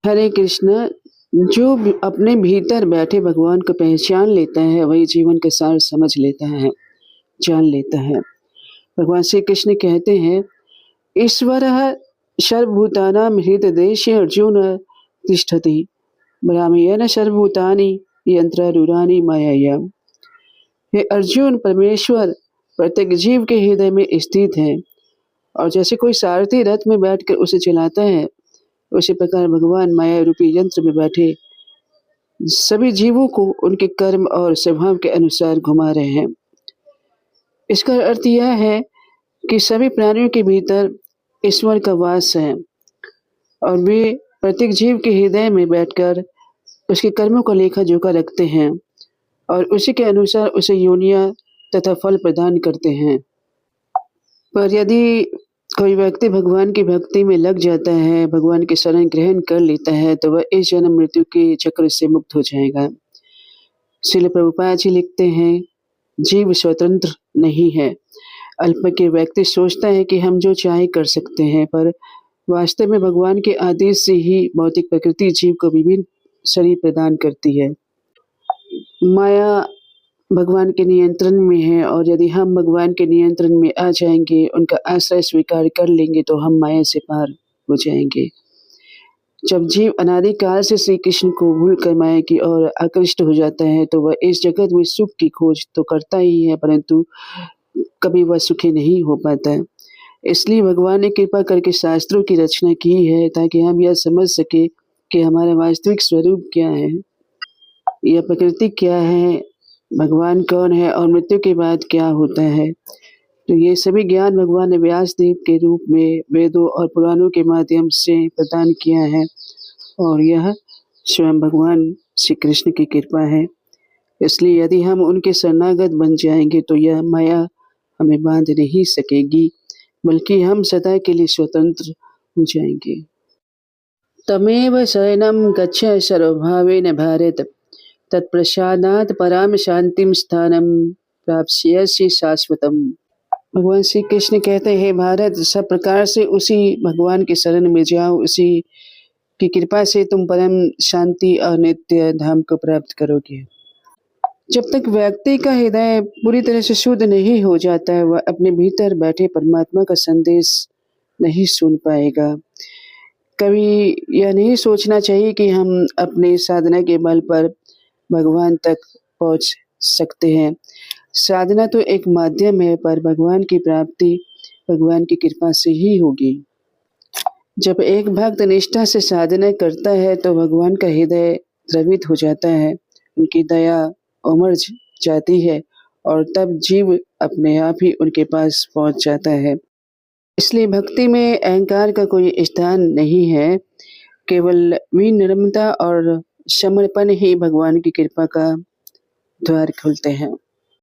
हरे कृष्ण। जो अपने भीतर बैठे भगवान को पहचान लेता है वही जीवन का सार समझ लेता है, जान लेता है। भगवान श्री कृष्ण कहते हैं, ईश्वरः सर्वभूतानां हृदयदेशे अर्जुन तिष्ठति, भ्राम्येन सर्वभूतानि यन्त्रारूढानि मायया। हे अर्जुन, परमेश्वर प्रत्येक जीव के हृदय में स्थित है और जैसे कोई सारथी रथ में बैठकर उसे चलाता है, उसी प्रकार भगवान माया रूपी यंत्र में बैठे सभी जीवों को उनके कर्म और स्वभाव के अनुसार घुमा रहे हैं। इसका अर्थ यह है कि सभी प्राणियों के भीतर ईश्वर का वास है और वे प्रत्येक जीव के हृदय में बैठकर उसके कर्मों का लेखा जोखा रखते हैं और उसी के अनुसार उसे योनियां तथा फल प्रदान करते हैं। पर यदि कोई व्यक्ति भगवान की भक्ति में लग जाता है, भगवान की शरण ग्रहण कर लेता है, तो वह इस जन्म मृत्यु के चक्र से मुक्त हो जाएगा। श्रील प्रभुपाद जी लिखते हैं, जीव स्वतंत्र नहीं है। अल्प के व्यक्ति सोचता है कि हम जो चाहे कर सकते हैं, पर वास्तव में भगवान के आदेश से ही भौतिक प्रकृति जीव को विभिन्न शरीर प्रदान करती है। माया भगवान के नियंत्रण में है और यदि हम भगवान के नियंत्रण में आ जाएंगे, उनका आश्रय स्वीकार कर लेंगे, तो हम माया से पार हो जाएंगे। जब जीव अनादिकाल से श्री कृष्ण को भूलकर माया की ओर आकृष्ट हो जाता है, तो वह इस जगत में सुख की खोज तो करता ही है, परंतु कभी वह सुखी नहीं हो पाता। इसलिए भगवान ने कृपा करके शास्त्रों की रचना की है, ताकि हम यह समझ सके कि हमारा वास्तविक स्वरूप क्या है, यह प्रकृति क्या है, भगवान कौन है और मृत्यु के बाद क्या होता है। तो ये सभी ज्ञान भगवान ने व्यास देव के रूप में वेदों और पुराणों के माध्यम से प्रदान किया है और यह स्वयं भगवान श्री कृष्ण की कृपा है। इसलिए यदि हम उनके शरणागत बन जाएंगे, तो यह माया हमें बांध नहीं सकेगी, बल्कि हम सदा के लिए स्वतंत्र हो जाएंगे। तमेव शरणं गच्छ सर्वभावेन भारत, तत्प्रसादात् पराम शांतिम स्थानम प्राप्स्यसि शाश्वतम। भगवान श्री कृष्ण कहते हैं, भारत, सब प्रकार से उसी भगवान के शरण में जाओ, उसी की कृपा से तुम परम शांति और नित्य धाम को प्राप्त करोगे। जब तक व्यक्ति का हृदय पूरी तरह से शुद्ध नहीं हो जाता है, वह अपने भीतर बैठे परमात्मा का संदेश नहीं सुन पाएगा। कभी यह नहीं सोचना चाहिए कि हम अपने साधना के बल पर भगवान तक पहुंच सकते हैं। साधना तो एक माध्यम है, पर भगवान की प्राप्ति भगवान की कृपा से ही होगी। जब एक भक्त निष्ठा से साधना करता है, तो भगवान का हृदय द्रवित हो जाता है, उनकी दया उमड़ जाती है और तब जीव अपने आप ही उनके पास पहुंच जाता है। इसलिए भक्ति में अहंकार का कोई स्थान नहीं है, केवल विनम्रता और समर्पण ही भगवान की कृपा का द्वार खोलते हैं।